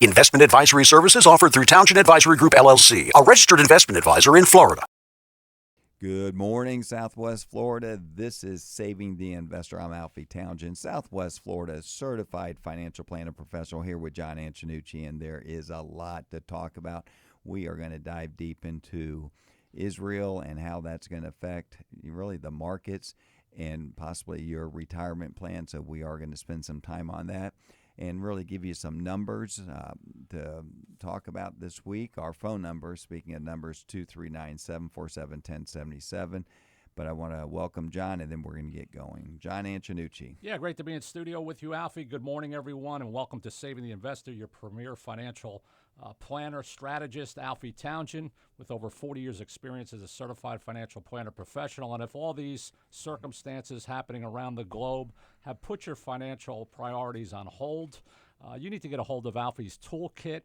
Investment advisory services offered through Townsend Advisory Group, LLC, a registered investment advisor in Florida. Good morning, Southwest Florida. This is Saving the Investor. I'm Alfie Townsend, Southwest Florida certified financial planner professional, here with John Antonucci, and there is a lot to talk about. We are going to dive deep into Israel and how that's going to affect really the markets and possibly your retirement plan. So we are going to spend some time on that and really give you some numbers to talk about this week. Our phone number, speaking of numbers, 239-747-1077. But I want to welcome John, and then we're going to get going. John Antonucci. Yeah, great to be in studio with you, Alfie. Good morning, everyone, and welcome to Saving the Investor, your premier financial planner, strategist, Alfie Townsend, with over 40 years' experience as a certified financial planner professional. And if all these circumstances happening around the globe have put your financial priorities on hold, you need to get a hold of Alfie's Toolkit.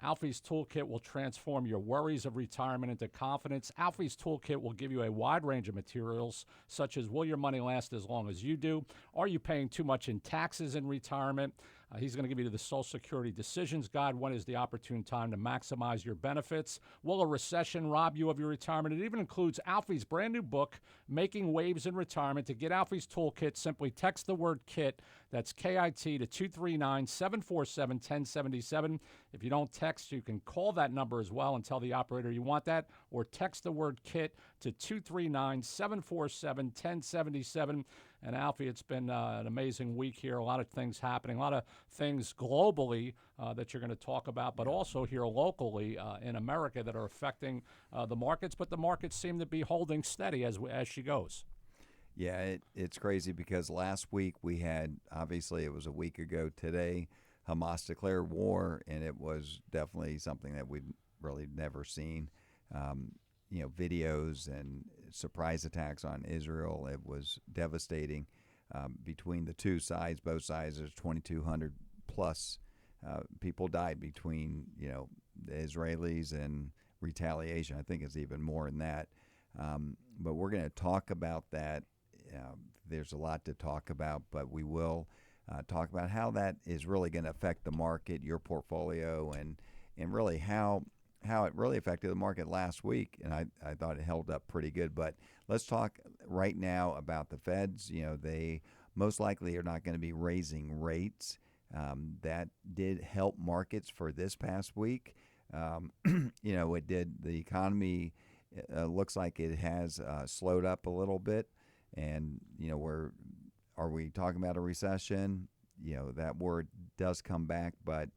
Alfie's Toolkit will transform your worries of retirement into confidence. Alfie's Toolkit will give you a wide range of materials, such as, will your money last as long as you do? Are you paying too much in taxes in retirement? He's going to give you the Social Security Decisions Guide. When is the opportune time to maximize your benefits? Will a recession rob you of your retirement? It even includes Alfie's brand new book, Making Waves in Retirement. To get Alfie's Toolkit, simply text the word KIT, that's KIT, to 239-747-1077. If you don't text, you can call that number as well and tell the operator you want that, or text the word KIT to 239-747-1077. And Alfie, it's been an amazing week here. A lot of things happening, a lot of things globally that you're going to talk about, but also here locally in America that are affecting the markets. But the markets seem to be holding steady as she goes. Yeah, it's crazy because last week we had, obviously it was a week ago today, Hamas declared war, and it was definitely something that we've really never seen. Videos and surprise attacks on Israel. It was devastating between the two sides. Both sides, there's 2,200 plus people died between the Israelis and retaliation. I think it's even more than that. But we're going to talk about that. There's a lot to talk about, but we will talk about how that is really going to affect the market, your portfolio, and really how it really affected the market last week, and I thought it held up pretty good. But let's talk right now about the Feds. They most likely are not going to be raising rates. That did help markets for this past week. It did. The economy looks like it has slowed up a little bit, and are we talking about a recession? That word does come back, but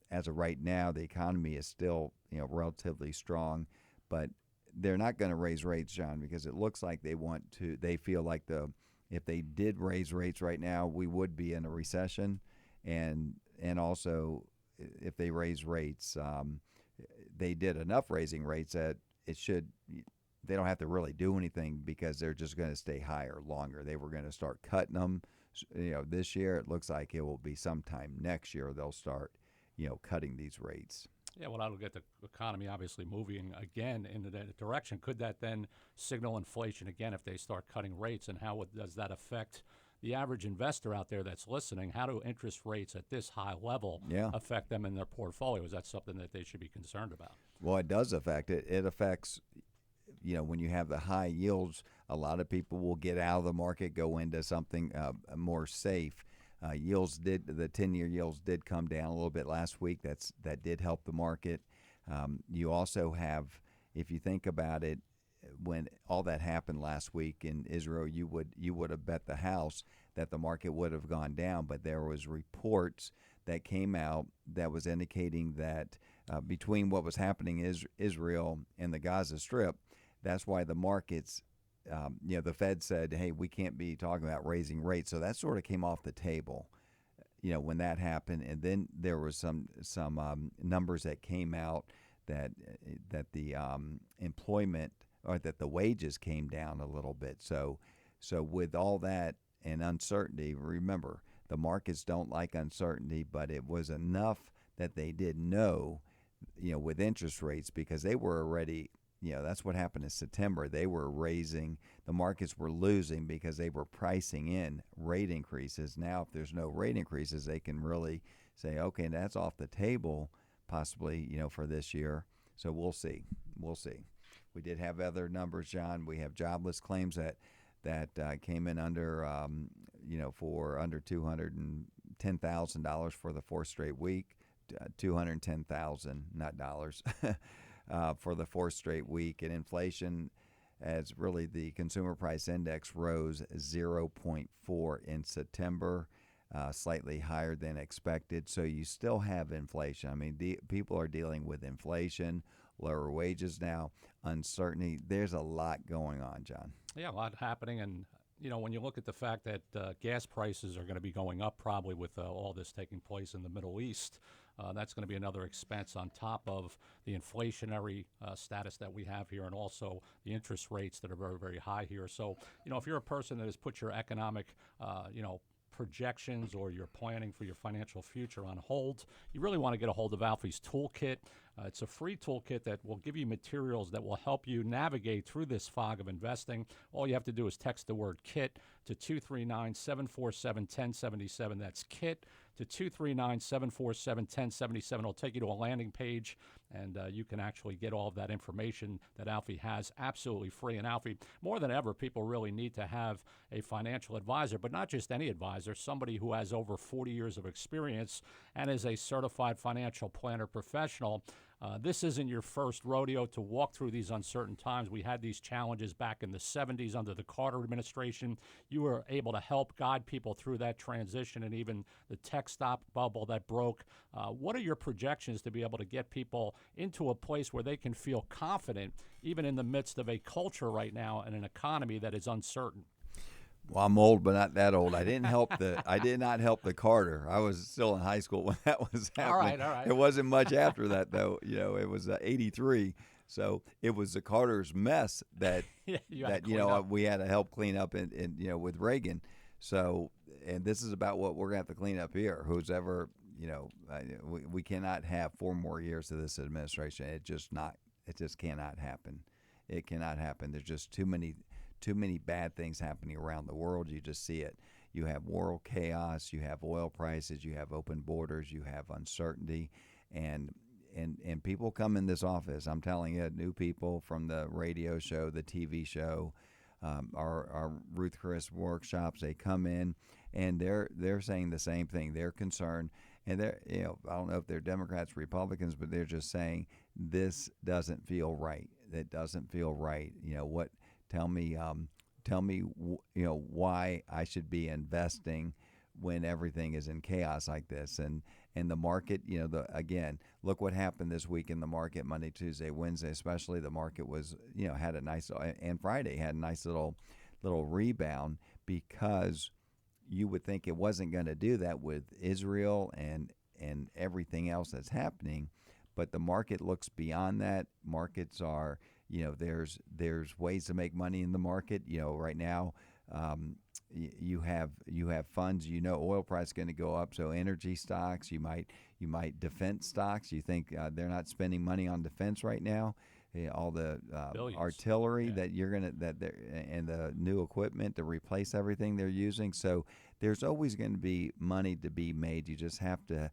as of right now, the economy is still, relatively strong, but they're not going to raise rates, John, because it looks like they feel like if they did raise rates right now, we would be in a recession, and also if they raise rates, they did enough raising rates that they don't have to really do anything because they're just going to stay higher longer. They were going to start cutting them, this year. It looks like it will be sometime next year they'll start cutting these rates. Yeah, well, that'll get the economy obviously moving again in that direction. Could that then signal inflation again if they start cutting rates? And how does that affect the average investor out there that's listening? How do interest rates at this high level affect them in their portfolio? Is that something that they should be concerned about? Well, it does affect it. It affects, when you have the high yields, a lot of people will get out of the market, go into something more safe. The 10-year yields did come down a little bit last week. That did help the market. You also have, if you think about it, when all that happened last week in Israel, you would have bet the house that the market would have gone down. But there was reports that came out that was indicating that between what was happening in Israel and the Gaza Strip, that's why the markets. The Fed said, hey, we can't be talking about raising rates. So that sort of came off the table, when that happened. And then there was some numbers that came out that the employment, or that the wages came down a little bit. So with all that and uncertainty, remember, the markets don't like uncertainty, but it was enough that they did know, with interest rates, because they were already that's what happened in September. They were raising, the markets were losing because they were pricing in rate increases. Now, if there's no rate increases, they can really say, okay, that's off the table possibly, for this year. So we'll see. We'll see. We did have other numbers, John. We have jobless claims that came in under, for under $210,000 for the fourth straight week, 210,000, not dollars, for the fourth straight week. And inflation, as really the consumer price index rose 0.4 in September, slightly higher than expected. So you still have inflation. I mean, people are dealing with inflation, lower wages now, uncertainty. There's a lot going on, John. Yeah, a lot happening. And, when you look at the fact that gas prices are going to be going up probably with all this taking place in the Middle East, that's going to be another expense on top of the inflationary status that we have here, and also the interest rates that are very, very high here. So, if you're a person that has put your economic, projections or you're planning for your financial future on hold, you really want to get a hold of Alfie's Toolkit. It's a free toolkit that will give you materials that will help you navigate through this fog of investing. All you have to do is text the word KIT to 239-747-1077. That's KIT to 239-747-1077. It'll take you to a landing page, and you can actually get all of that information that Alfie has absolutely free. And Alfie, more than ever, people really need to have a financial advisor, but not just any advisor, somebody who has over 40 years of experience and is a certified financial planner professional. This isn't your first rodeo to walk through these uncertain times. We had these challenges back in the 70s under the Carter administration. You were able to help guide people through that transition, and even the tech stock bubble that broke. What are your projections to be able to get people into a place where they can feel confident, even in the midst of a culture right now and an economy that is uncertain? Well, I'm old, but not that old. I did not help the Carter. I was still in high school when that was happening. All right. It wasn't much after that, though. It was 83. So it was the Carter's mess that we had to help clean up with Reagan. So, and this is about what we're going to have to clean up here. Who's ever, we cannot have 4 more years of this administration. It just cannot happen. It cannot happen. There's just too many bad things happening around the world. You just see it. You have world chaos, you have oil prices, you have open borders, you have uncertainty, and people come in this office. I'm telling you, new people from the radio show, the TV show, our Ruth Chris workshops, they come in and they're saying the same thing. They're concerned, and I don't know if they're Democrats, Republicans, but they're just saying this doesn't feel right. It doesn't feel right. Tell me, why I should be investing when everything is in chaos like this. And the market, again, look what happened this week in the market, Monday, Tuesday, Wednesday, especially. The market was, had a nice, and Friday had a nice little rebound, because you would think it wasn't going to do that with Israel and everything else that's happening. But the market looks beyond that. Markets are, there's ways to make money in the market. Right now, you have funds. Oil price is going to go up. So energy stocks, you might defense stocks. You think they're not spending money on defense right now. All the artillery that and the new equipment to replace everything they're using. So there's always going to be money to be made. You just have to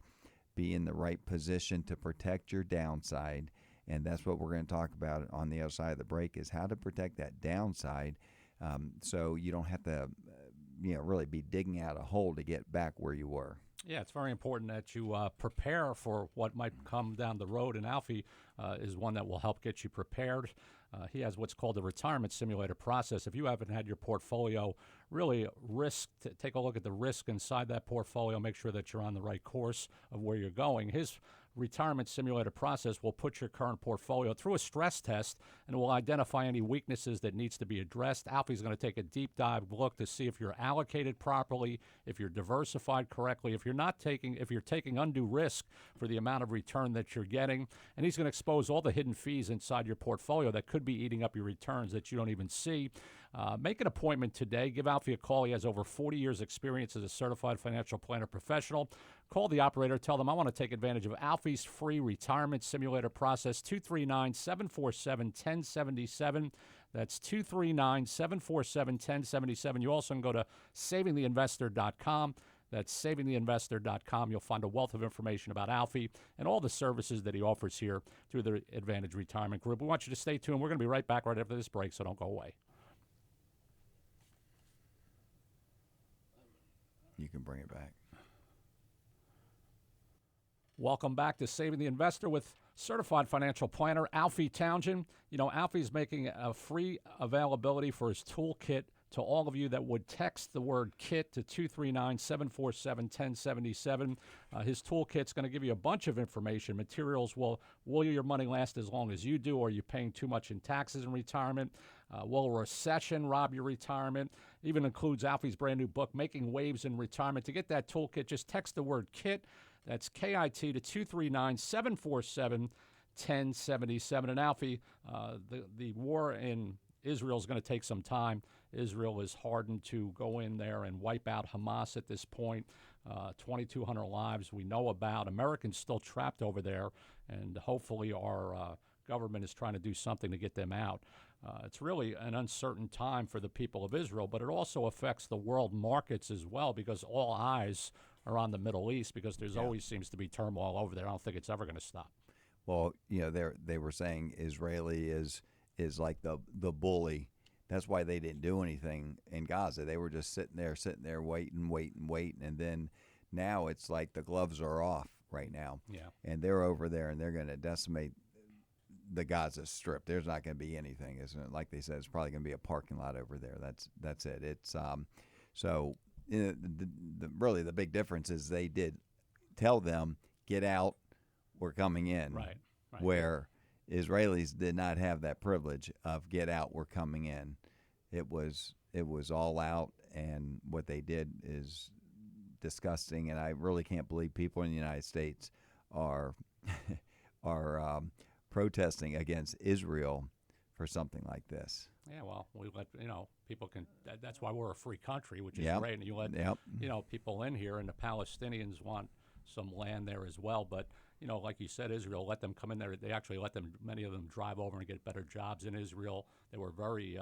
be in the right position to protect your downside. And that's what we're going to talk about on the other side of the break, is how to protect that downside, so you don't have to really be digging out a hole to get back where you were. Yeah, it's very important that you prepare for what might come down the road, and Alfie is one that will help get you prepared. He has what's called the retirement simulator process. If you haven't had your portfolio really take a look at the risk inside that portfolio, make sure that you're on the right course of where you're going. His retirement simulator process will put your current portfolio through a stress test and will identify any weaknesses that needs to be addressed. Alfie's going to take a deep dive look to see if you're allocated properly, if you're diversified correctly, if you're taking undue risk for the amount of return that you're getting. And he's going to expose all the hidden fees inside your portfolio that could be eating up your returns that you don't even see. Make an appointment today. Give Alfie a call. He has over 40 years experience as a certified financial planner professional. Call the operator. Tell them I want to take advantage of Alfie's free retirement simulator process. 239-747-1077. That's 239-747-1077. You also can go to savingtheinvestor.com. That's savingtheinvestor.com. You'll find a wealth of information about Alfie and all the services that he offers here through the Advantage Retirement Group. We want you to stay tuned. We're going to be right back right after this break, so don't go away. You can bring it back. Welcome back to Saving the Investor with certified financial planner Alfie Townsend. You know, Alfie's making a free availability for his toolkit to all of you that would text the word KIT to 239-747-1077. His toolkit's going to give you a bunch of information, materials. Will your money last as long as you do? Or are you paying too much in taxes in retirement? Will a recession rob your retirement? Even includes Alfie's brand new book, Making Waves in Retirement. To get that toolkit, just text the word KIT. That's KIT to 239-747-1077. And Alfie, the war in Israel is going to take some time. Israel is hardened to go in there and wipe out Hamas at this point. 2,200 lives we know about. Americans still trapped over there, and hopefully our government is trying to do something to get them out. It's really an uncertain time for the people of Israel, but it also affects the world markets as well because all eyes are on the Middle East because there's always seems to be turmoil over there. I don't think it's ever going to stop. Well, you know, they were saying Israeli is like the bully. That's why they didn't do anything in Gaza. They were just sitting there, waiting. And then now it's like the gloves are off right now. Yeah. And they're over there and they're going to decimate the Gaza Strip. There's not going to be anything, isn't it? Like they said, it's probably going to be a parking lot over there. That's it. It's so really the big difference is they did tell them, get out, we're coming in. Right. Where Israelis did not have that privilege of get out, we're coming in. It was all out, and what they did is disgusting. And I really can't believe people in the United States are protesting against Israel for something like this. Yeah, well, we let people can. That's why we're a free country, which is great. And you let people in here, and the Palestinians want some land there as well. But like you said, Israel let them come in there. They actually let them, many of them, drive over and get better jobs in Israel. They were very,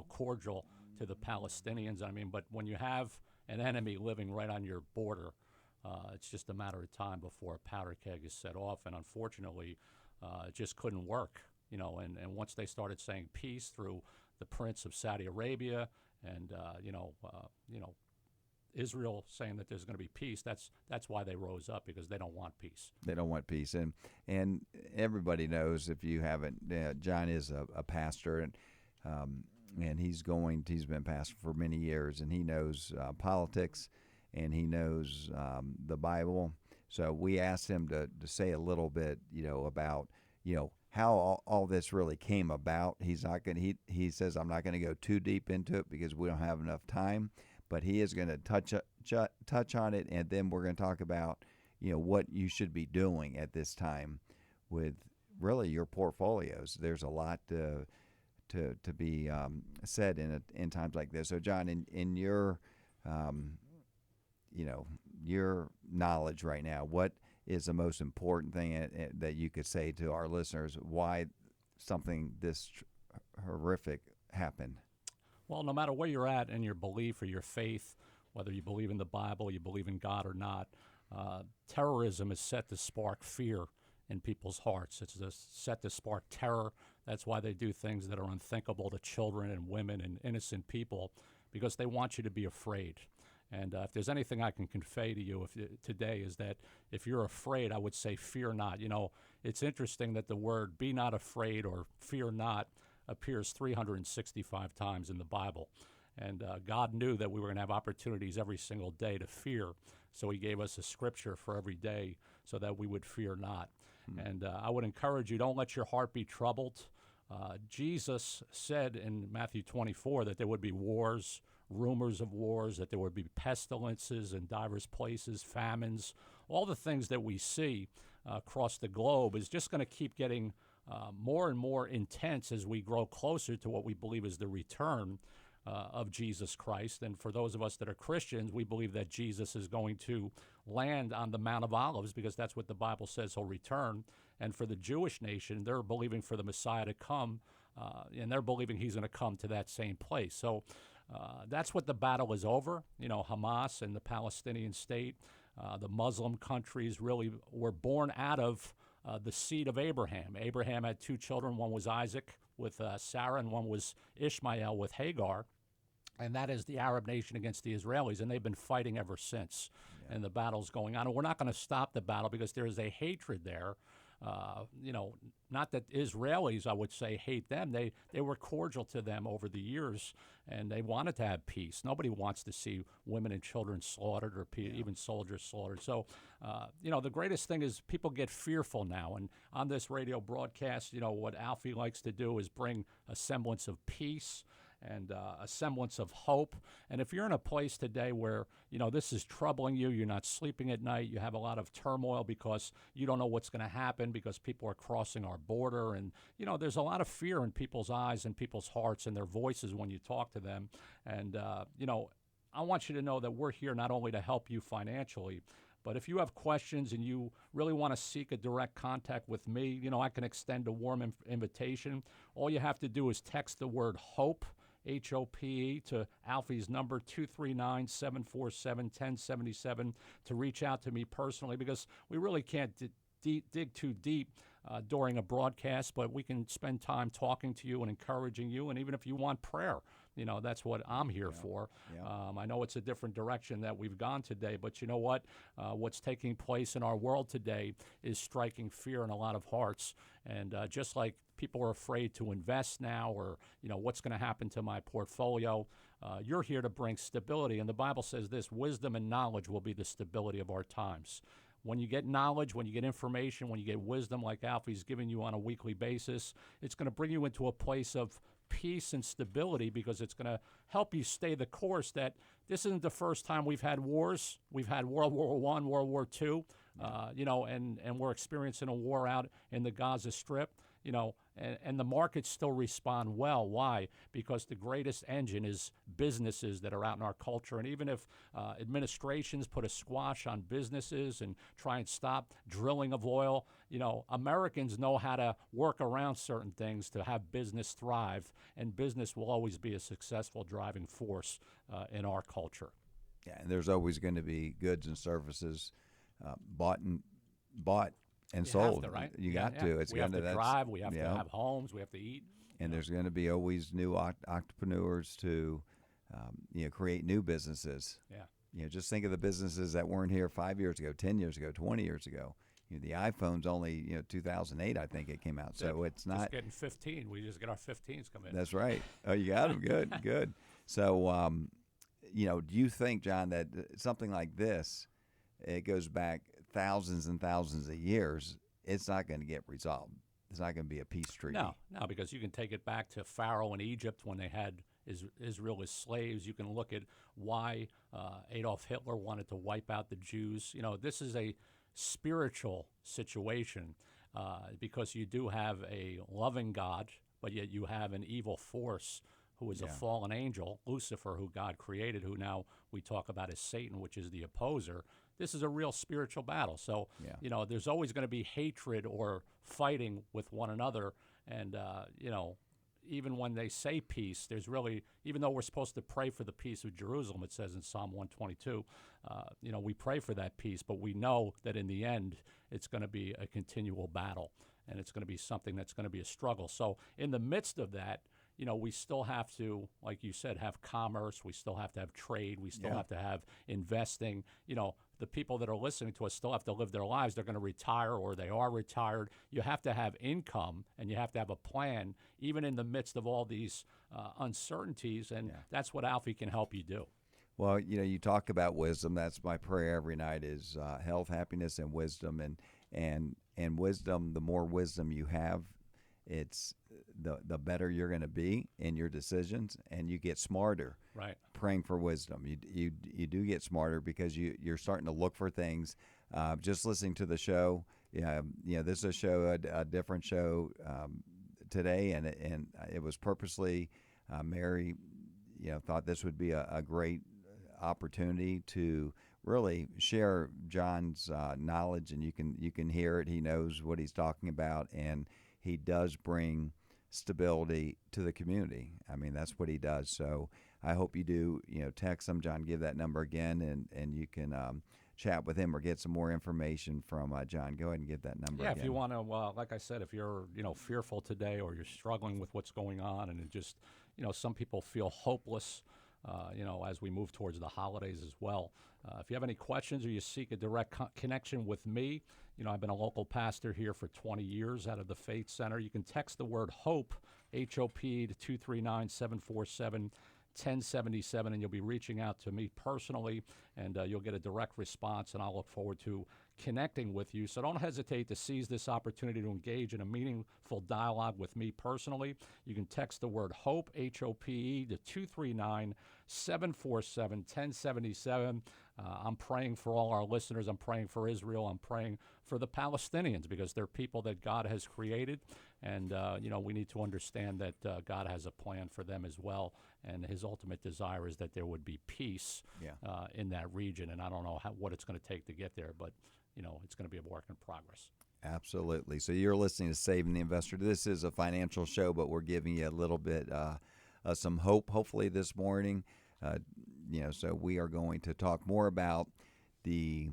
cordial to the Palestinians. I mean, but when you have an enemy living right on your border, it's just a matter of time before a powder keg is set off. And unfortunately, it just couldn't work. And once they started saying peace through the Prince of Saudi Arabia and Israel saying that there's going to be peace, that's why they rose up, because they don't want peace. They don't want peace, and everybody knows, if you haven't, John is a pastor, and he's been pastor for many years, and he knows politics, and he knows the Bible. So we asked him to say a little bit, about how all this really came about. He's not going. He says, I'm not going to go too deep into it because we don't have enough time. But he is going to touch on it, and then we're going to talk about, what you should be doing at this time with really your portfolios. There's a lot to be said in times like this. So, John, in your your knowledge right now, what is the most important thing that you could say to our listeners? Why something this horrific happened? Well, no matter where you're at in your belief or your faith, whether you believe in the Bible, you believe in God or not, terrorism is set to spark fear in people's hearts. It's set to spark terror. That's why they do things that are unthinkable to children and women and innocent people, because they want you to be afraid. And if there's anything I can convey to you today is that if you're afraid, I would say fear not. It's interesting that the word be not afraid or fear not appears 365 times in the Bible. And God knew that we were going to have opportunities every single day to fear. So he gave us a scripture for every day so that we would fear not. And I would encourage you, don't let your heart be troubled. Jesus said in Matthew 24 that there would be wars, rumors of wars, that there would be pestilences in diverse places, famines. All the things that we see across the globe is just going to keep getting more and more intense as we grow closer to what we believe is the return of Jesus Christ. And for those of us that are Christians, we believe that Jesus is going to land on the Mount of Olives, because that's what the Bible says he'll return. And for the Jewish nation, they're believing for the Messiah to come, and they're believing he's going to come to that same place. So That's what the battle is over. Hamas and the Palestinian state, the Muslim countries really were born out of the seed of Abraham. Abraham had 2 children. One was Isaac with Sarah, and one was Ishmael with Hagar. And that is the Arab nation against the Israelis, and they've been fighting ever since. Yeah. And the battle's going on. And we're not going to stop the battle because there is a hatred there. Not that Israelis, I would say, hate them. They were cordial to them over the years, and they wanted to have peace. Nobody wants to see women and children slaughtered or even soldiers slaughtered. So, the greatest thing is people get fearful now. And on this radio broadcast, what Alfie likes to do is bring a semblance of peace and a semblance of hope. And if you're in a place today where, this is troubling you, you're not sleeping at night, you have a lot of turmoil because you don't know what's going to happen because people are crossing our border. And, there's a lot of fear in people's eyes and people's hearts and their voices when you talk to them. And, I want you to know that we're here not only to help you financially, but if you have questions and you really want to seek a direct contact with me, I can extend a warm invitation. All you have to do is text the word HOPE, HOPE, to Alfie's number 239-747-1077 to reach out to me personally, because we really can't dig too deep during a broadcast, but we can spend time talking to you and encouraging you. And even if you want prayer, that's what I'm here for. Yeah. I know it's a different direction that we've gone today, but you know what? What's taking place in our world today is striking fear in a lot of hearts. And just like people are afraid to invest now, or what's going to happen to my portfolio, you're here to bring stability. And the Bible says this: wisdom and knowledge will be the stability of our times. When you get knowledge, when you get information, when you get wisdom like Alfie's giving you on a weekly basis, it's going to bring you into a place of peace and stability, because it's going to help you stay the course. That this isn't the first time we've had wars. We've had World War I, World War II, and we're experiencing a war out in the Gaza Strip. And the markets still respond well. Why? Because the greatest engine is businesses that are out in our culture. And even if administrations put a squash on businesses and try and stop drilling of oil, Americans know how to work around certain things to have business thrive. And business will always be a successful driving force in our culture. Yeah, and there's always going to be goods and services bought and sold. Have to, right? You got to. We have to drive. We have to have homes. We have to eat. And there's going to be always new entrepreneurs to, create new businesses. Yeah. Just think of the businesses that weren't here 5 years ago, 10 years ago, 20 years ago. The iPhone's only 2008, I think it came out. So it's not just getting 15. We just get our 15s come in. That's right. Oh, you got them. Good, good. So, do you think, John, that something like this, it goes back thousands and thousands of years, it's not going to get resolved? It's not going to be a peace treaty. No, because you can take it back to Pharaoh in Egypt when they had Israel as slaves. You can look at why Adolf Hitler wanted to wipe out the Jews. This is a spiritual situation because you do have a loving God, but yet you have an evil force who is a fallen angel, Lucifer, who God created, who now we talk about as Satan, which is the opposer. This is a real spiritual battle. So, there's always going to be hatred or fighting with one another. And, even when they say peace, there's really, even though we're supposed to pray for the peace of Jerusalem, it says in Psalm 122, we pray for that peace, but we know that in the end, it's going to be a continual battle, and it's going to be something that's going to be a struggle. So in the midst of that, we still have to, like you said, have commerce. We still have to have trade. We still have to have investing. The people that are listening to us still have to live their lives. They're going to retire, or they are retired. You have to have income, and you have to have a plan, even in the midst of all these uncertainties. And that's what Alfie can help you do. Well, you talk about wisdom. That's my prayer every night: is health, happiness, and wisdom. And wisdom. The more wisdom you have, it's the better you're going to be in your decisions, and you get smarter. Right. Praying for wisdom, you do get smarter because you're starting to look for things. Just listening to the show, this is a show, a different show today, and it was purposely Mary, thought this would be a great opportunity to really share John's knowledge, and you can hear it. He knows what he's talking about, and he does bring stability to the community. I mean, that's what he does. So I hope you do, text him. John, give that number again, and you can chat with him or get some more information from John. Go ahead and give that number Yeah, again. if you want to, like I said, if you're fearful today or you're struggling with what's going on, and it just some people feel hopeless, as we move towards the holidays as well. If you have any questions or you seek a direct connection with me, I've been a local pastor here for 20 years out of the Faith Center. You can text the word HOPE, H-O-P, to 239-747-1077, and you'll be reaching out to me personally, and you'll get a direct response, and I'll look forward to connecting with you. So don't hesitate to seize this opportunity to engage in a meaningful dialogue with me personally. You can text the word HOPE, H-O-P-E, to 239-747-1077. I'm praying for all our listeners. I'm praying for Israel. I'm praying for the Palestinians because they're people that God has created. And, we need to understand that God has a plan for them as well. And his ultimate desire is that there would be peace in that region. And I don't know what it's going to take to get there, but, it's going to be a work in progress. Absolutely. So you're listening to Saving the Investor. This is a financial show, but we're giving you a little bit some hope, hopefully, this morning. So we are going to talk more about the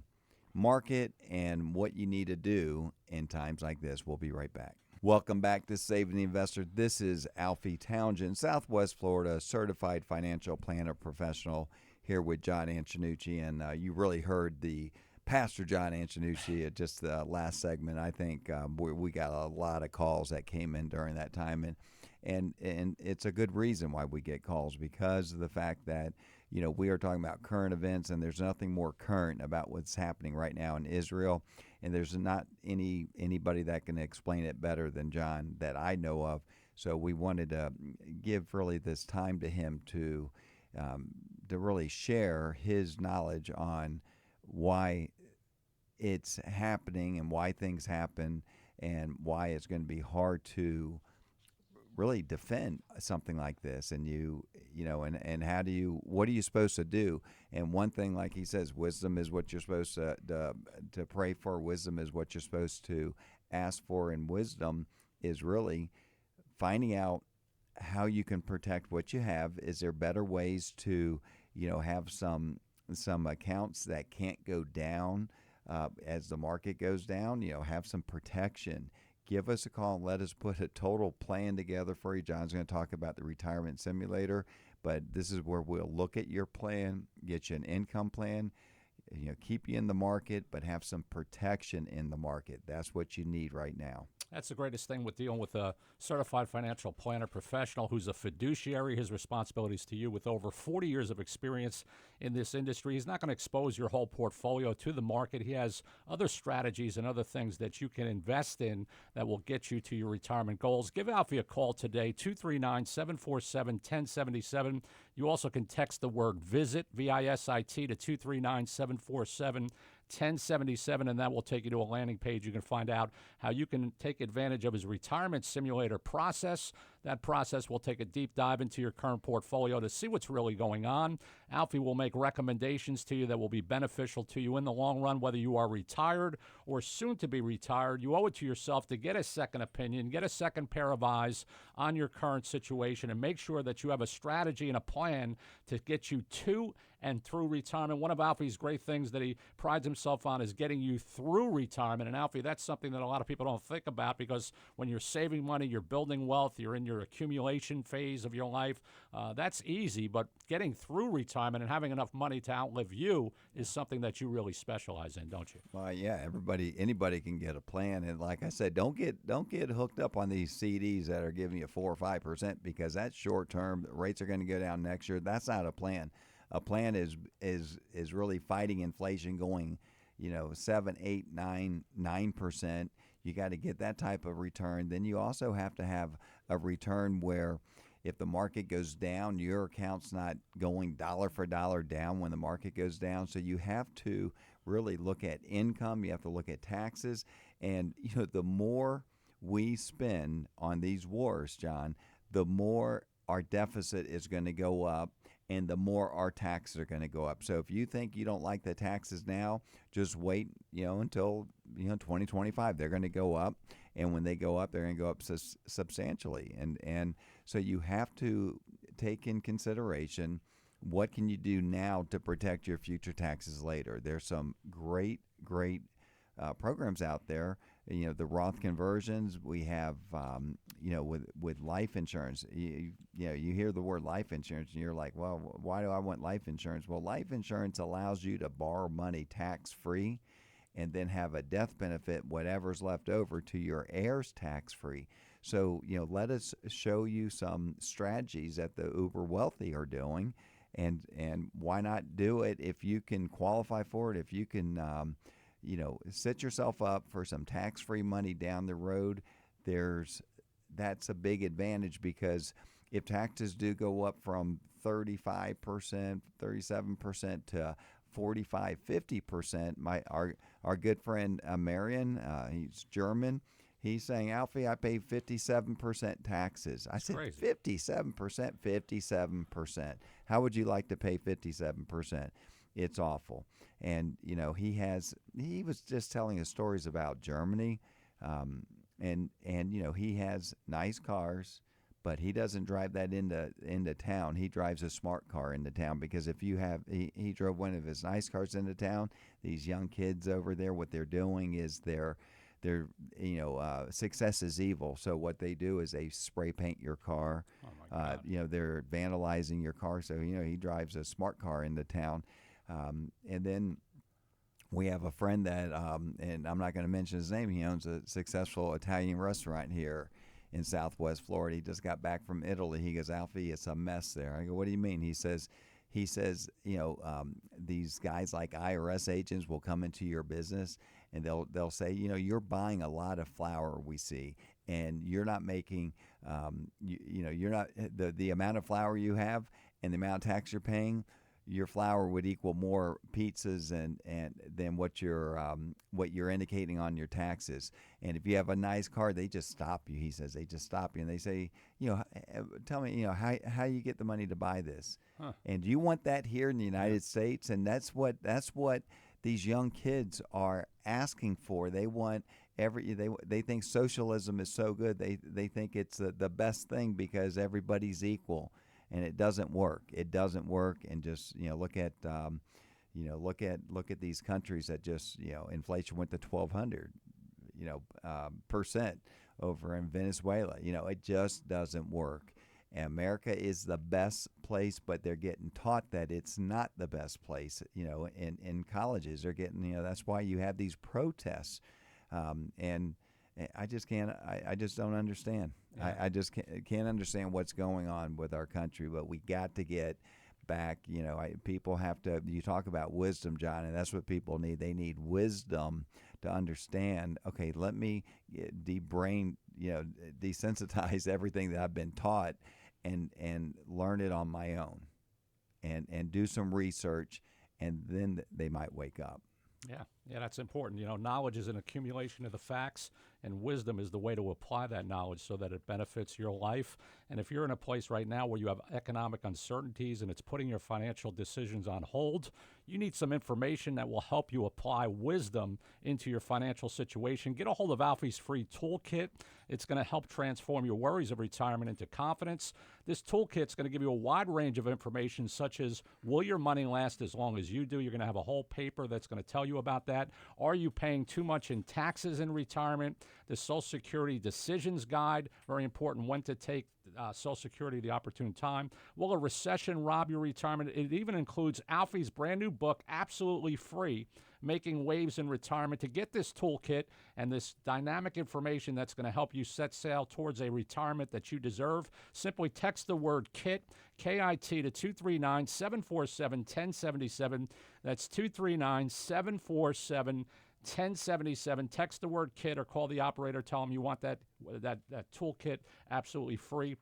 market and what you need to do in times like this. We'll be right back. Welcome back to Saving the Investor. This is Alfie Townsend, Southwest Florida, certified financial planner professional, here with John Antonucci. And you really heard the Pastor John Antonucci at just the last segment. I think we got a lot of calls that came in during that time, and it's a good reason why we get calls, because of the fact that we are talking about current events, and there's nothing more current about what's happening right now in Israel, and there's not anybody that can explain it better than John that I know of. So we wanted to give really this time to him to really share his knowledge on why it's happening and why things happen and why it's going to be hard to really defend something like this. And and what are you supposed to do? And one thing, like he says, wisdom is what you're supposed to pray for. Wisdom is what you're supposed to ask for, and wisdom is really finding out how you can protect what you have. Is there better ways to have some accounts that can't go down as the market goes down? Have some protection. Give us a call and let us put a total plan together for you. John's going to talk about the retirement simulator, but this is where we'll look at your plan, get you an income plan, keep you in the market, but have some protection in the market. That's what you need right now. That's the greatest thing with dealing with a certified financial planner professional who's a fiduciary. His responsibilities to you with over 40 years of experience in this industry. He's not going to expose your whole portfolio to the market. He has other strategies and other things that you can invest in that will get you to your retirement goals. Give Alfie a call today, 239-747-1077. You also can text the word VISIT, V-I-S-I-T, to 239-747-1077, and that will take you to a landing page. You can find out how you can take advantage of his retirement simulator process. That process will take a deep dive into your current portfolio to see what's really going on. Alfie will make recommendations to you that will be beneficial to you in the long run, whether you are retired or soon to be retired. You owe it to yourself to get a second opinion, get a second pair of eyes on your current situation, and make sure that you have a strategy and a plan to get you to and through retirement. One of Alfie's great things that he prides himself on is getting you through retirement. And Alfie, that's something that a lot of people don't think about, because when you're saving money, you're building wealth, you're in your accumulation phase of your life, that's easy. But getting through retirement and having enough money to outlive you is something that you really specialize in, don't you? Well, yeah, anybody can get a plan. And like I said, don't get hooked up on these CDs that are giving you 4 or 5%, because that's short term. The rates are going to go down next year. That's not a plan. A plan is really fighting inflation, going 7, 8, 9%. You got to get that type of return. Then you also have to have a return where if the market goes down, your account's not going dollar for dollar down when the market goes down. So you have to really look at income. You have to look at taxes. And the more we spend on these wars, John, the more our deficit is going to go up, and the more our taxes are going to go up. So if you think you don't like the taxes now, just wait, until 2025. They're going to go up, and when they go up, they're going to go up substantially. And so you have to take in consideration what can you do now to protect your future taxes later. There's some great programs out there. The Roth conversions we have. With life insurance. You hear the word life insurance and you're like, well, why do I want life insurance? Well, life insurance allows you to borrow money tax free, and then have a death benefit, whatever's left over, to your heirs tax free. So, let us show you some strategies that the uber wealthy are doing, and why not do it if you can qualify for it, if you can, set yourself up for some tax free money down the road. That's a big advantage, because if taxes do go up from 35%, 37% to 45, 50%, our good friend Marion, he's German, he's saying, Alfie, I pay 57% taxes. I said, crazy. 57%, 57%. How would you like to pay 57%? It's awful. And, he was just telling us stories about Germany. And he has nice cars, but he doesn't drive that into town. He drives a smart car into town, because if you have, he drove one of his nice cars into town. These young kids over there, what they're doing is they're success is evil. So what they do is they spray paint your car. Oh my God. They're vandalizing your car. So he drives a smart car into town, and then. We have a friend that, and I'm not going to mention his name, he owns a successful Italian restaurant here in Southwest Florida. He just got back from Italy. He goes, Alfie, it's a mess there. I go, what do you mean? He says, these guys like IRS agents will come into your business, and they'll say, you're buying a lot of flour, we see, and you're not making, you're not, the amount of flour you have and the amount of tax you're paying, your flour would equal more pizzas and than what you're indicating on your taxes. And if you have a nice car, they just stop you. He says they just stop you and they say, tell me, how you get the money to buy this. Huh. And do you want that here in the United States? And that's what these young kids are asking for. They want they think socialism is so good. They think it's the best thing because everybody's equal. And it doesn't work. It doesn't work. And just look at these countries that just inflation went to 1,200 percent over in Venezuela. It just doesn't work. And America is the best place, but they're getting taught that it's not the best place. In colleges, they're getting that's why you have these protests, and I just can't. I just don't understand. Yeah. I just can't understand what's going on with our country. But we got to get back. People have to. You talk about wisdom, John, and that's what people need. They need wisdom to understand. Okay, let me desensitize everything that I've been taught, and learn it on my own, and do some research, and then they might wake up. Yeah, that's important. Knowledge is an accumulation of the facts, and wisdom is the way to apply that knowledge so that it benefits your life. And if you're in a place right now where you have economic uncertainties and it's putting your financial decisions on hold, you need some information that will help you apply wisdom into your financial situation. Get a hold of Alfie's free toolkit. It's going to help transform your worries of retirement into confidence. This toolkit's going to give you a wide range of information, such as, will your money last as long as you do? You're going to have a whole paper that's going to tell you about that. Are you paying too much in taxes in retirement? The Social Security Decisions Guide, very important, when to take Social Security at the opportune time. Will a recession rob your retirement? It even includes Alfie's brand new book, absolutely free, Making Waves in Retirement. To get this toolkit and this dynamic information that's going to help you set sail towards a retirement that you deserve, simply text the word KIT, K-I-T, to 239-747-1077. That's 239-747-1077. Text the word KIT or call the operator. Tell them you want that toolkit absolutely free.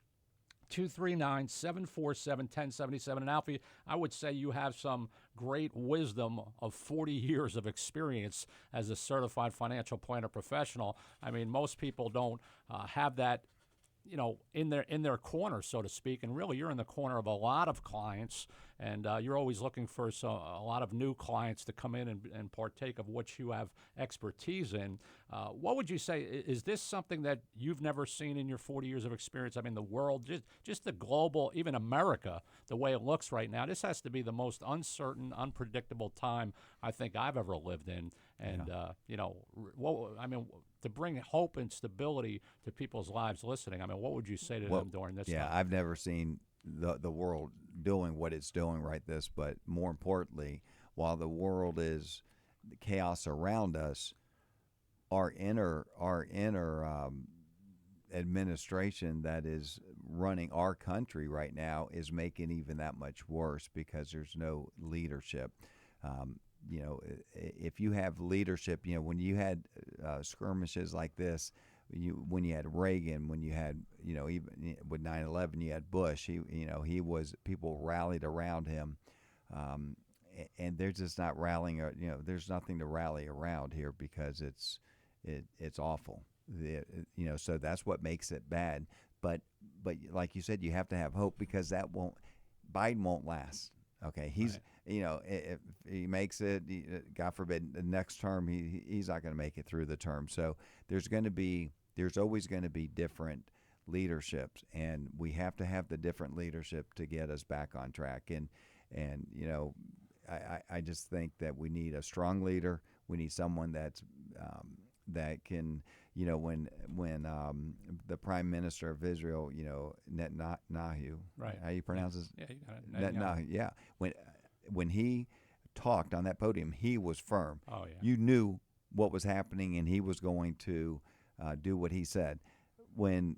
239-747-1077. And Alfie, I would say you have some great wisdom of 40 years of experience as a certified financial planner professional. I mean, most people don't have that, in their corner, so to speak. And really, you're in the corner of a lot of clients. and you're always looking for a lot of new clients to come in and partake of what you have expertise in. What would you say, is this something that you've never seen in your 40 years of experience? I mean, the world, just the global, even America, the way it looks right now, this has to be the most uncertain, unpredictable time I think I've ever lived in. And, to bring hope and stability to people's lives listening, I mean, what would you say to them during this time? I've never seen the world doing what it's doing but more importantly, while the world is the chaos around us, our inner administration that is running our country right now is making even that much worse because there's no leadership. If you have leadership, when you had skirmishes like this, when you had Reagan, when you had, even with 9/11, you had Bush. People rallied around him, and they're just not rallying. There's nothing to rally around here because it's awful. So that's what makes it bad. But like you said, you have to have hope because Biden won't last. Okay, he's right. If he makes it, God forbid, the next term he's not going to make it through the term. So there's always going to be different leaderships, and we have to have the different leadership to get us back on track. And I just think that we need a strong leader. We need someone that can, when the Prime Minister of Israel, Netanyahu, right? How you pronounce his? Yeah, you got it. Netanyahu. Yeah, when he talked on that podium, he was firm. Oh yeah. You knew what was happening, and he was going to do what he said. When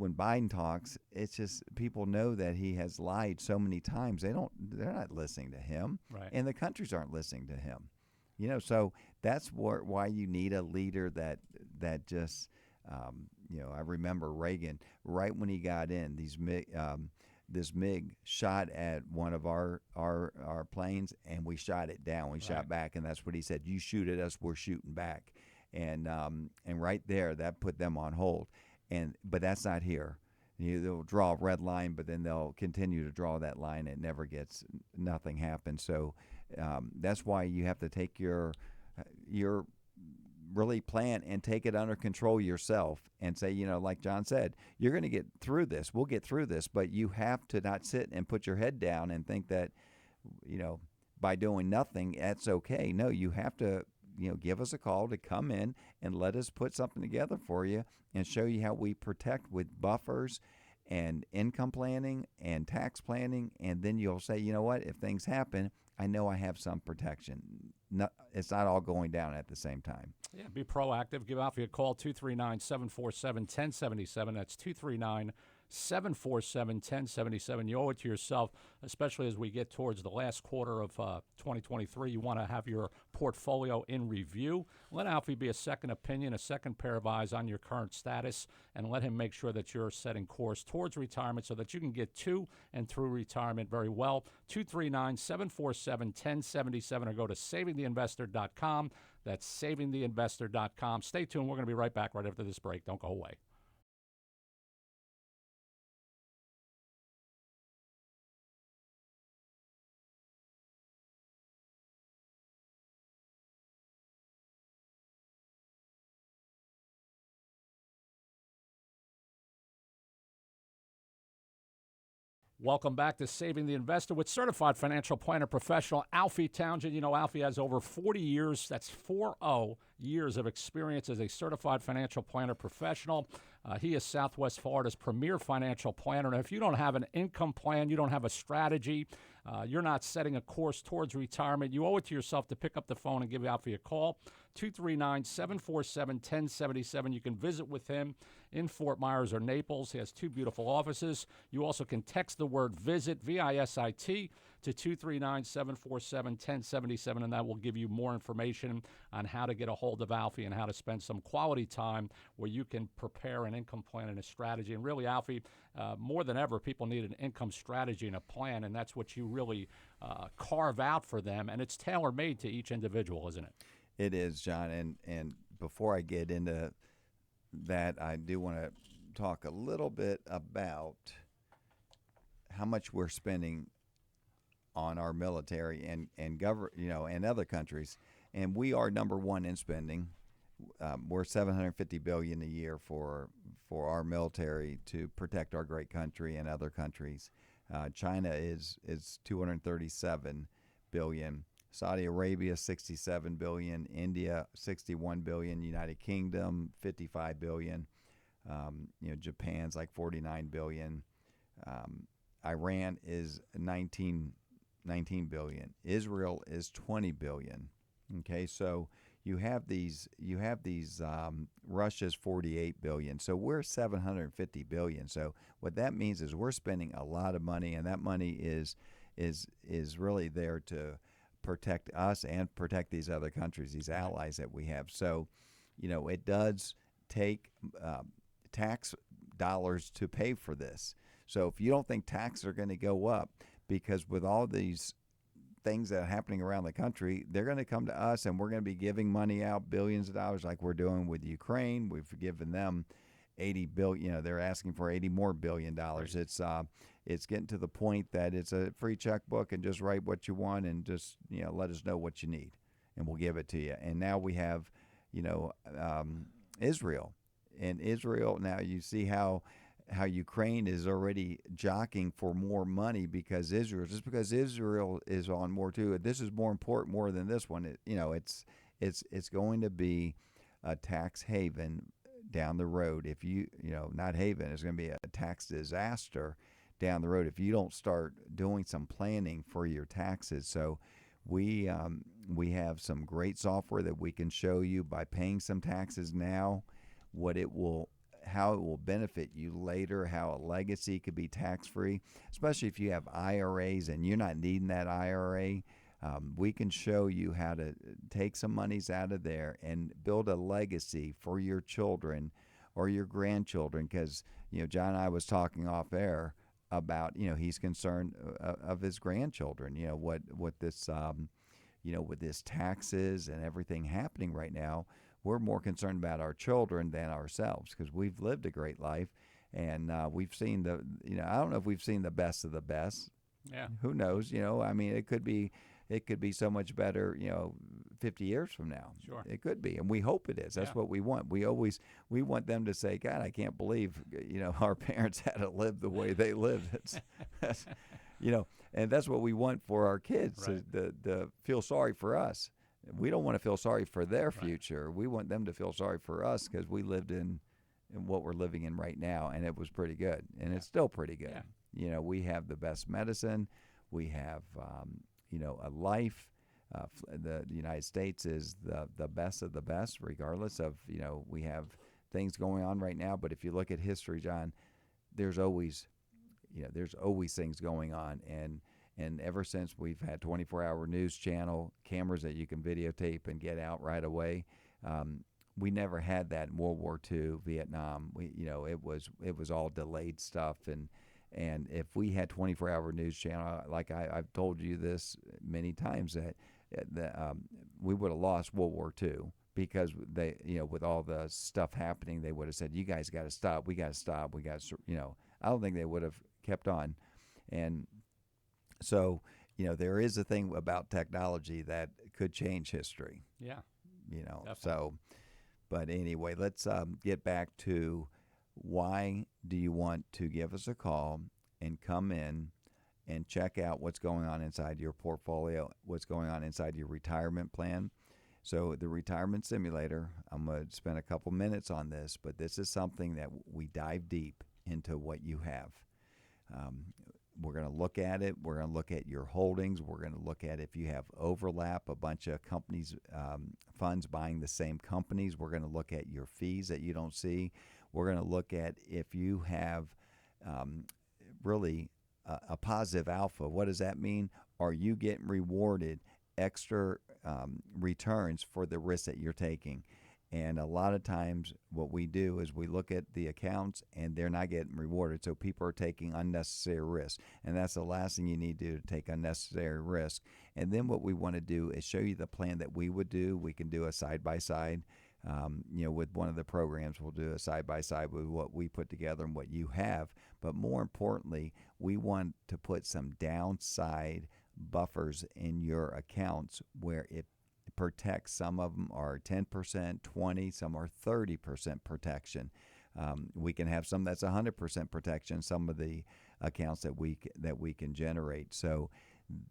Biden talks, it's just people know that he has lied so many times. They're not listening to him, right? And the countries aren't listening to him. So that's why you need a leader that just, I remember Reagan, right when he got in, this MiG shot at one of our planes, and we shot it down. We shot back, and that's what he said. You shoot at us, we're shooting back. And right there, that put them on hold. But that's not here. They'll draw a red line, but then they'll continue to draw that line. It never nothing happens. So that's why you have to take your really plan and take it under control yourself and say, like John said, you're going to get through this. We'll get through this, but you have to not sit and put your head down and think that, by doing nothing, that's okay. No, you have to, give us a call to come in and let us put something together for you and show you how we protect with buffers and income planning and tax planning. And then you'll say, you know what, if things happen, I know I have some protection. It's not all going down at the same time. Yeah, be proactive. Give Alfie a call, 239-747-1077. That's 239-747-1077. You owe it to yourself, especially as we get towards the last quarter of 2023. You want to have your portfolio in review. Let Alfie be a second opinion, a second pair of eyes on your current status, and let him make sure that you're setting course towards retirement so that you can get to and through retirement very well. 239-747-1077 or go to savingtheinvestor.com. That's savingtheinvestor.com. Stay tuned. We're going to be right back right after this break. Don't go away. Welcome back to Saving the Investor with certified financial planner professional Alfie Townsend. Alfie has over 40 years, that's 40 years of experience as a certified financial planner professional. He is Southwest Florida's premier financial planner. And if you don't have an income plan, you don't have a strategy, you're not setting a course towards retirement, you owe it to yourself to pick up the phone and give Alfie a call. 239-747-1077. You can visit with him in Fort Myers or Naples. He has two beautiful offices. You also can text the word VISIT, V-I-S-I-T, to 239-747-1077, and that will give you more information on how to get a hold of Alfie and how to spend some quality time where you can prepare an income plan and a strategy. And really, Alfie, more than ever, people need an income strategy and a plan, and that's what you really carve out for them, and it's tailor-made to each individual, isn't it? It is, John, and before I get into that, I do want to talk a little bit about how much we're spending on our military and and other countries, and we are number one in spending. We're $750 billion a year for our military to protect our great country and other countries. China is $237 billion. Saudi Arabia $67 billion. India $61 billion. United Kingdom $55 billion. Japan's like $49 billion. Iran is 19 billion. Israel is 20 billion. Okay, so you have these Russia's 48 billion. So we're 750 billion. So what that means is we're spending a lot of money, and that money is really there to protect us and protect these other countries, these allies that we have. So, it does take tax dollars to pay for this. So if you don't think taxes are going to go up, because with all these things that are happening around the country, they're going to come to us, and we're going to be giving money out, billions of dollars, like we're doing with Ukraine. We've given them 80 billion. They're asking for 80 more billion dollars. Right. It's getting to the point that it's a free checkbook, and just write what you want, and just let us know what you need, and we'll give it to you. And now we have Israel. And Israel, now you see how Ukraine is already jockeying for more money because Israel is on more too. This is more important more than this one. It's going to be a tax haven down the road. If not haven, it's going to be a tax disaster down the road if you don't start doing some planning for your taxes. So we have some great software that we can show you by paying some taxes now, how it will benefit you later, how a legacy could be tax-free, especially if you have IRAs and you're not needing that IRA. We can show you how to take some monies out of there and build a legacy for your children or your grandchildren, because John and I was talking off air about he's concerned of his grandchildren, what this with this taxes and everything happening right now. We're more concerned about our children than ourselves, because we've lived a great life, and we've seen I don't know if we've seen the best of the best. Yeah. Who knows? It could be so much better, 50 years from now. Sure. It could be, and we hope it is. That's what we want. We want them to say, God, I can't believe, our parents had to live the way they lived. And that's what we want for our kids, right. to feel sorry for us. We don't want to feel sorry for their future. Right. We want them to feel sorry for us, because we lived in what we're living in right now, and it was pretty good, and it's still pretty good. Yeah. We have the best medicine. We have, a life. The United States is the best of the best, regardless of, we have things going on right now. But if you look at history, John, there's always things going on. And ever since we've had 24-hour news channel, cameras that you can videotape and get out right away, we never had that in World War II, Vietnam. It was all delayed stuff. And if we had 24-hour news channel, like I've told you this many times, that we would have lost World War II, because they, with all the stuff happening, they would have said, you guys got to stop. We got to stop. We got to, I don't think they would have kept on. And so, there is a thing about technology that could change history. Yeah. Definitely. So, but anyway, let's get back to, why do you want to give us a call and come in and check out what's going on inside your portfolio, what's going on inside your retirement plan? So the retirement simulator, I'm going to spend a couple minutes on this, but this is something that we dive deep into what you have. We're going to look at it. We're going to look at your holdings. We're going to look at if you have overlap, a bunch of companies, funds buying the same companies. We're going to look at your fees that you don't see. We're going to look at if you have really a positive alpha. What does that mean? Are you getting rewarded extra returns for the risk that you're taking? And a lot of times what we do is we look at the accounts and they're not getting rewarded. So people are taking unnecessary risk. And that's the last thing you need to do, to take unnecessary risk. And then what we want to do is show you the plan that we would do. We can do a side-by-side. With one of the programs, we'll do a side-by-side with what we put together and what you have. But more importantly, we want to put some downside buffers in your accounts where it protects. Some of them are 10%, 20, some are 30% protection. We can have some that's 100% protection, some of the accounts that we can generate. So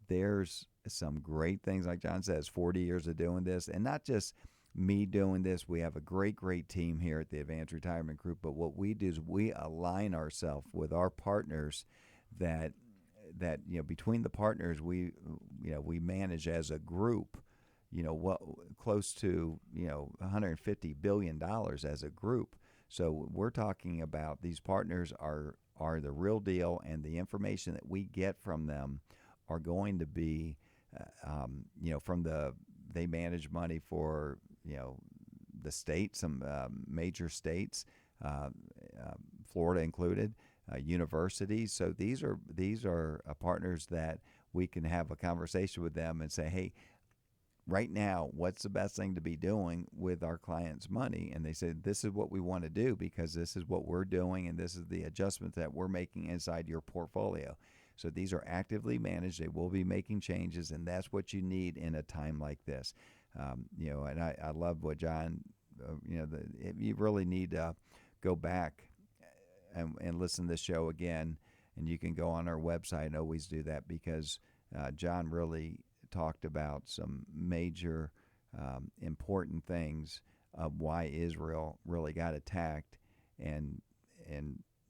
there's some great things, like John says, 40 years of doing this, and not just me doing this. We have a great team here at the Advanced Retirement Group, but what we do is we align ourselves with our partners that between the partners we manage as a group, close to $150 billion as a group. So we're talking about these partners are the real deal, and the information that we get from them are going to be, they manage money for, the states, some major states, Florida included, universities. So these are partners that we can have a conversation with them and say, hey, right now, what's the best thing to be doing with our clients' money? And they say, this is what we want to do because this is what we're doing, and this is the adjustments that we're making inside your portfolio. So these are actively managed. They will be making changes, and that's what you need in a time like this. And I love what John, you really need to go back and listen to this show again, and you can go on our website and always do that because John really talked about some major important things of why Israel really got attacked, and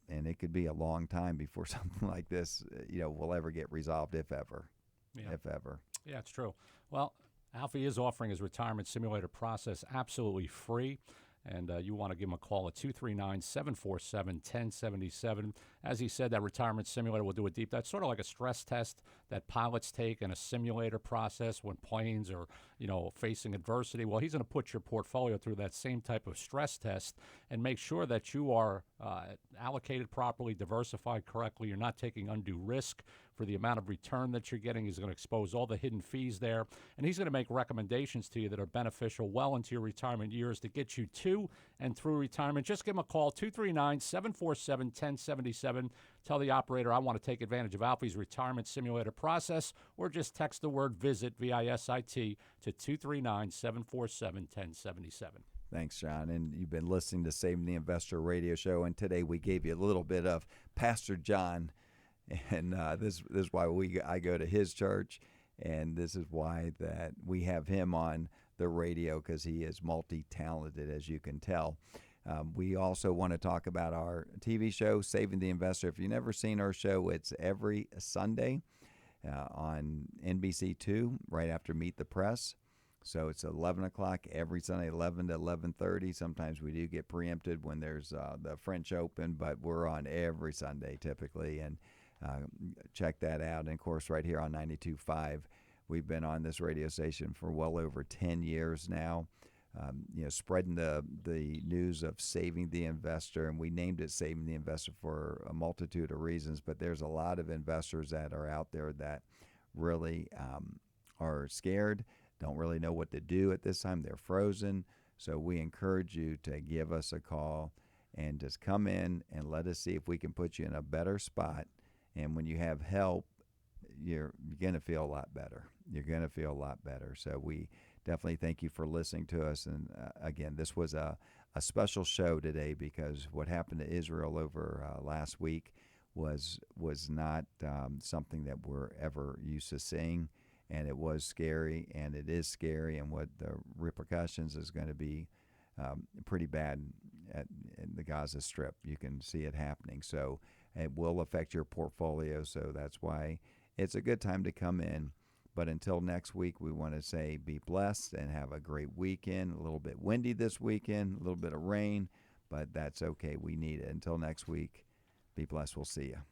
it could be a long time before something like this will ever get resolved, if ever. Yeah, it's true. Well, Alfie is offering his retirement simulator process absolutely free. And you want to give him a call at 239-747-1077. As he said, that retirement simulator will do a deep dive. It's sort of like a stress test that pilots take in a simulator process when planes are, facing adversity. Well, he's going to put your portfolio through that same type of stress test and make sure that you are allocated properly, diversified correctly. You're not taking undue risk for the amount of return that you're getting. He's going to expose all the hidden fees there. And he's going to make recommendations to you that are beneficial well into your retirement years to get you to and through retirement. Just give him a call, 239-747-1077. Tell the operator I want to take advantage of Alfie's retirement simulator process, or just text the word VISIT, VISIT, to 239-747-1077. Thanks, John. And you've been listening to Saving the Investor radio show, and today we gave you a little bit of Pastor John. And this is why I go to his church, and this is why that we have him on the radio, because he is multi-talented, as you can tell. We also want to talk about our TV show, Saving the Investor. If you've never seen our show, it's every Sunday on NBC2, right after Meet the Press. So it's 11 o'clock every Sunday, 11 to 11:30. Sometimes we do get preempted when there's the French Open, but we're on every Sunday typically, and check that out. And, of course, right here on 92.5, we've been on this radio station for well over 10 years now, spreading the news of Saving the Investor. And we named it Saving the Investor for a multitude of reasons, but there's a lot of investors that are out there that really are scared, don't really know what to do at this time. They're frozen. So we encourage you to give us a call and just come in and let us see if we can put you in a better spot. And when you have help, you're going to feel a lot better. So we definitely thank you for listening to us. And again, this was a special show today because what happened to Israel over last week was not something that we're ever used to seeing. And it was scary, and it is scary. And what the repercussions is going to be pretty bad in the Gaza Strip. You can see it happening. So it will affect your portfolio. So that's why it's a good time to come in. But until next week, we want to say be blessed and have a great weekend. A little bit windy this weekend, a little bit of rain, but that's okay. We need it. Until next week, be blessed. We'll see you.